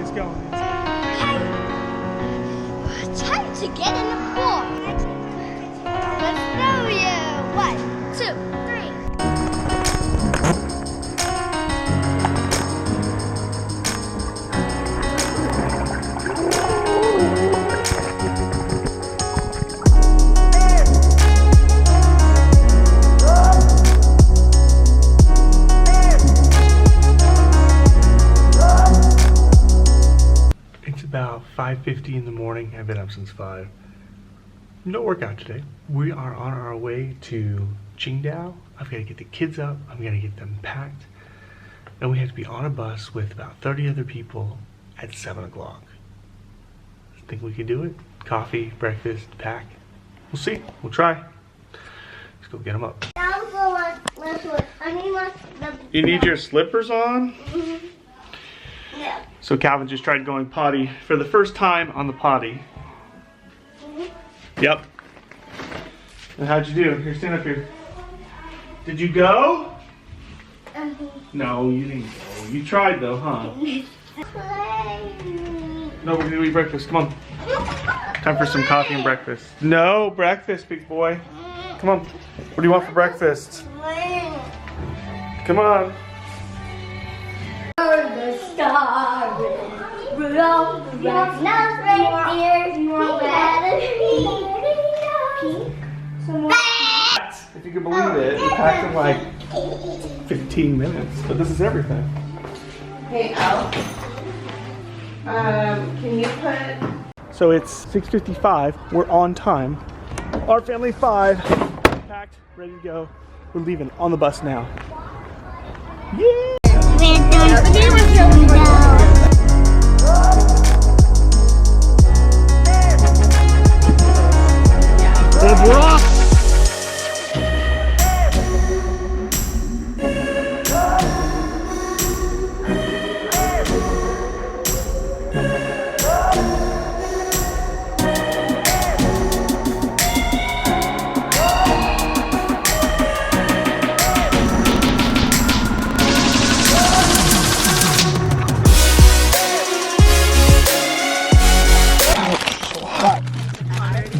Let's go. Time to get in the pool. Let's go, you. 1, 2, 3. It's about 5:50 in the morning. I've been up since 5. No workout today. We are on our way to Qingdao. I've got to get the kids up. I've got to get them packed. And we have to be on a bus with about 30 other people at 7 o'clock. Think we can do it? Coffee, breakfast, pack. We'll see. We'll try. Let's go get them up. You need your slippers on? Mm-hmm. Yeah. So Calvin just tried going potty for the first time on the potty. Yep. And how'd you do? Here, stand up here. Did you go? No, you didn't go. You tried though, huh? No, we're gonna eat breakfast. Come on. Time for some coffee and breakfast. No, breakfast, big boy. Come on. What do you want for breakfast? Come on. The star Rudolph the red-nosed reindeer. If you can believe it, it packed in like 15 minutes. But this is everything. Hey, Al. Can you put... So it's 6:55. We're on time. Our family 5. Packed, ready to go. We're leaving on the bus now. Yeah! We're off!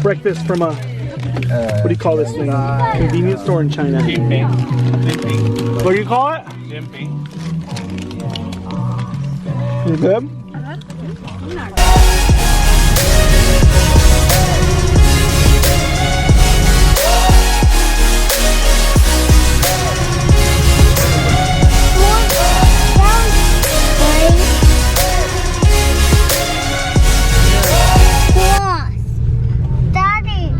Breakfast from a, what do you call this thing? Convenience store in China. What do you call it? You good?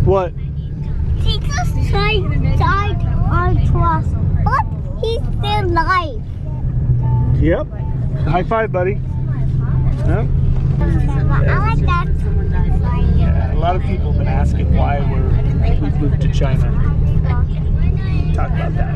What? Jesus died on cross, but he's still alive. Yep. High five, buddy. Yep. I like that. Yeah, a lot of people have been asking why we've moved to China. Talk about that.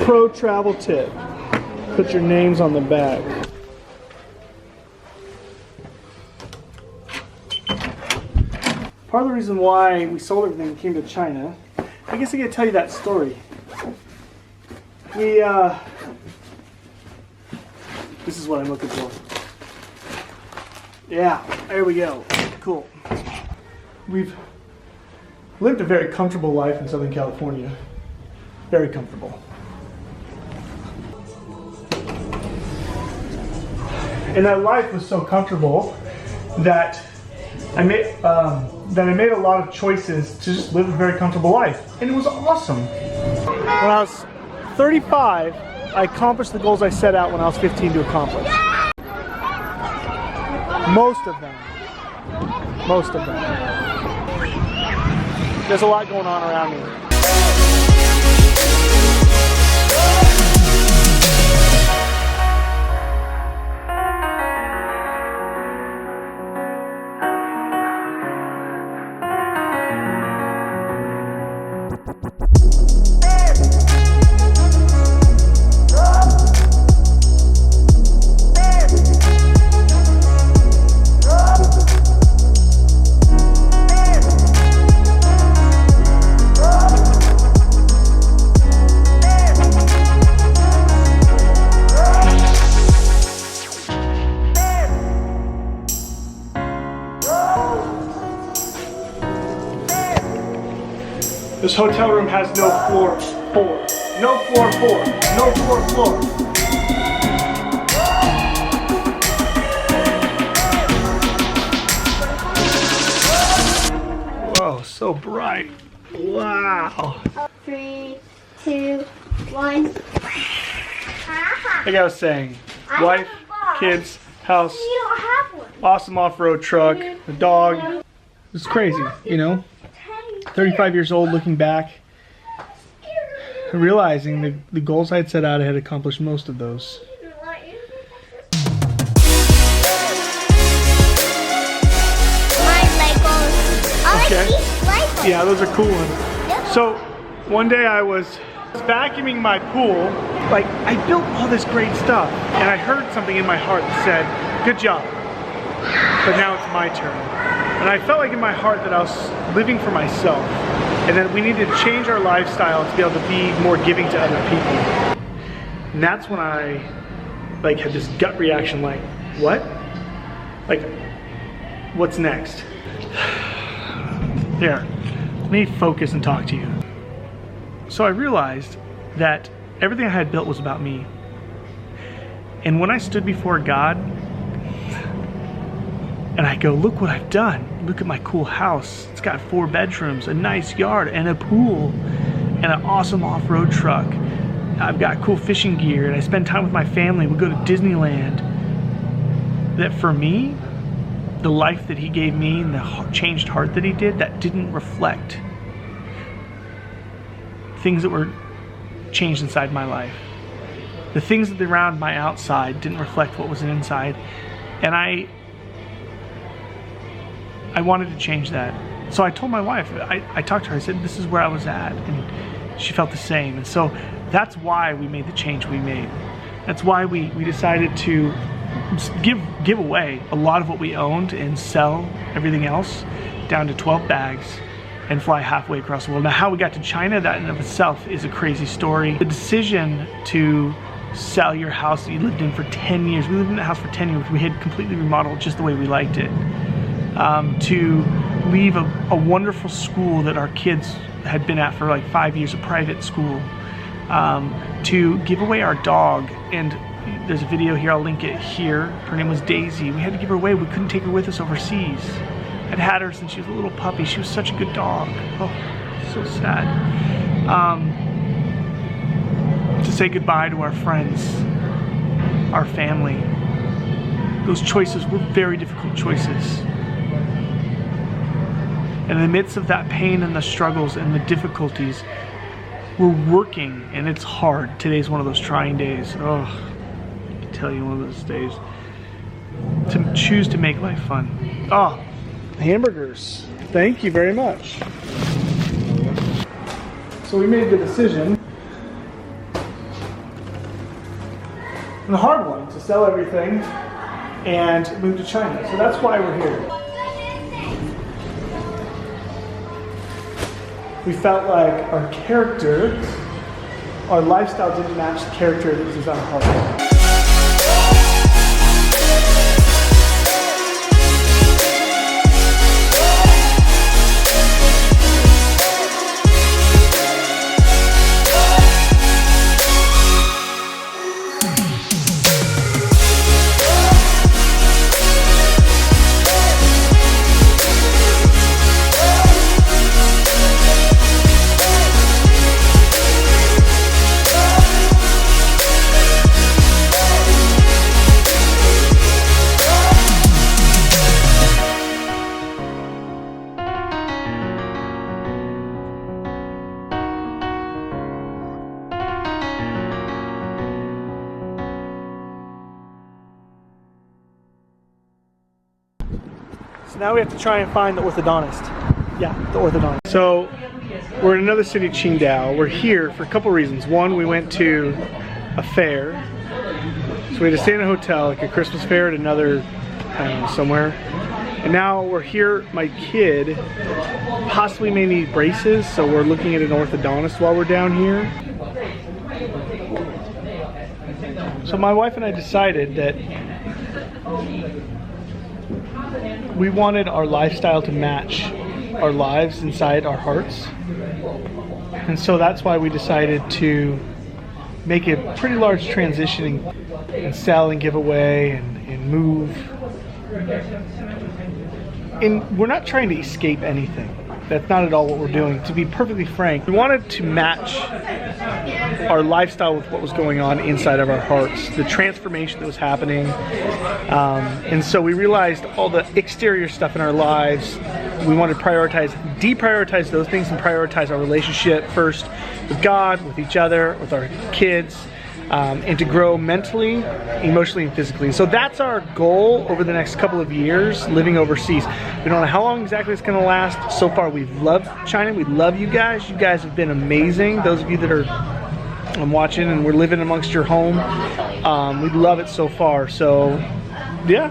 Pro travel tip. Put your names on the back. Part of the reason why we sold everything and came to China, I guess I gotta tell you that story. This is what I'm looking for. Yeah, there we go. Cool. We've lived a very comfortable life in Southern California. Very comfortable. And that life was so comfortable that I made a lot of choices to just live a very comfortable life, and it was awesome. When I was 35, I accomplished the goals I set out when I was 15 to accomplish. Most of them. There's a lot going on around me. This hotel room has no floor 4. No floor 4. No floor. Whoa, so bright. Wow. 3, 2, 1. Like I was saying, wife, kids, house, You don't have one. awesome off-road truck, a dog. It's crazy, you know? 35 years old looking back, realizing the goals I'd set out, I had accomplished most of those. My Legos. Okay. Legos. Yeah, those are cool ones. So, one day I was vacuuming my pool. Like, I built all this great stuff, and I heard something in my heart that said, good job, but now it's my turn. And I felt like in my heart that I was living for myself, and that we needed to change our lifestyle to be able to be more giving to other people. And that's when I like had this gut reaction, like, what? Like, what's next? Here, let me focus and talk to you. So I realized that everything I had built was about me. And when I stood before God, and I go, look what I've done. Look at my cool house. It's got 4 bedrooms, a nice yard, and a pool, and an awesome off-road truck. I've got cool fishing gear, and I spend time with my family. We go to Disneyland. That for me, the life that he gave me and the changed heart that he did, that didn't reflect things that were changed inside my life. The things that around my outside didn't reflect what was inside. And I wanted to change that. So I told my wife, I talked to her, I said, this is where I was at. And she felt the same. And so that's why we made the change we made. That's why we decided to give away a lot of what we owned and sell everything else down to 12 bags and fly halfway across the world. Now, how we got to China, that in of itself is a crazy story. The decision to sell your house that you lived in for 10 years, we lived in the house for 10 years, we had completely remodeled just the way we liked it. To leave a wonderful school that our kids had been at for like 5 years, a private school, to give away our dog. And there's a video here, I'll link it here. Her name was Daisy. We had to give her away. We couldn't take her with us overseas. I'd had her since she was a little puppy. She was such a good dog. Oh, so sad. To say goodbye to our friends, our family. Those choices were very difficult choices. And in the midst of that pain and the struggles and the difficulties, we're working, and it's hard. Today's one of those trying days. Oh, I can tell you one of those days. To choose to make life fun. Oh, hamburgers. Thank you very much. So we made the decision, and the hard one, to sell everything and move to China. So that's why we're here. We felt like our character, our lifestyle didn't match the character that was in our heart. So now we have to try and find the orthodontist. Yeah, the orthodontist. So we're in another city, Qingdao. We're here for a couple reasons. One, we went to a fair. So we had to stay in a hotel, like a Christmas fair at another, I don't know, somewhere. And now we're here, my kid possibly may need braces, so we're looking at an orthodontist while we're down here. So my wife and I decided that we wanted our lifestyle to match our lives inside our hearts. And so that's why we decided to make a pretty large transition and sell and give away and move. And we're not trying to escape anything. That's not at all what we're doing. To be perfectly frank, we wanted to match our lifestyle with what was going on inside of our hearts, the transformation that was happening. And so we realized all the exterior stuff in our lives, we wanted to deprioritize those things and prioritize our relationship first with God, with each other, with our kids, and to grow mentally, emotionally, and physically. So that's our goal over the next couple of years, living overseas. We don't know how long exactly it's going to last. So far, we've loved China. We love you guys. You guys have been amazing. Those of you that are watching and we're living amongst your home, we love it so far. So, yeah,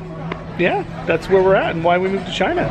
that's where we're at and why we moved to China.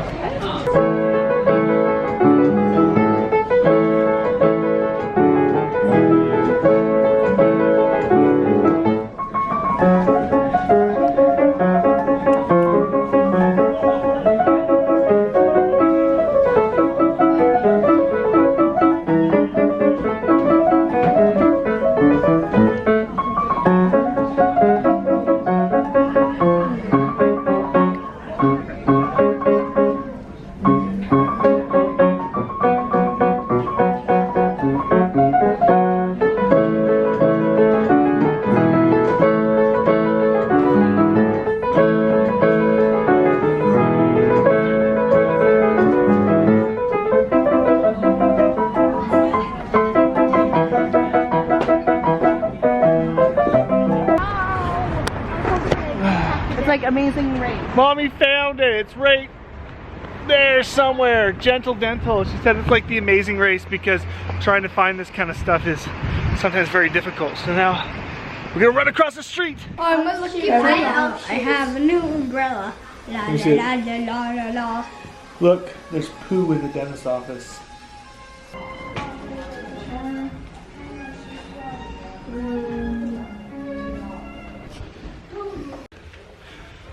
Like Amazing Race. Mommy found it. It's right there somewhere. Gentle Dental. She said it's like the Amazing Race because trying to find this kind of stuff is sometimes very difficult. So now we're gonna run across the street. Oh, I'm looking for I have a new umbrella. La la la la la la. Look, there's poo in the dentist's office.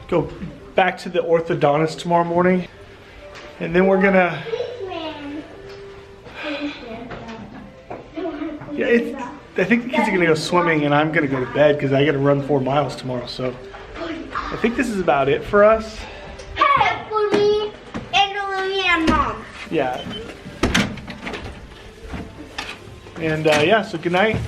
Go back to the orthodontist tomorrow morning, and then we're gonna. Yeah, I think the kids are gonna go swimming, and I'm gonna go to bed because I got to run 4 miles tomorrow. So I think this is about it for us. Hey, for me and Mom. Yeah. And yeah, so good night.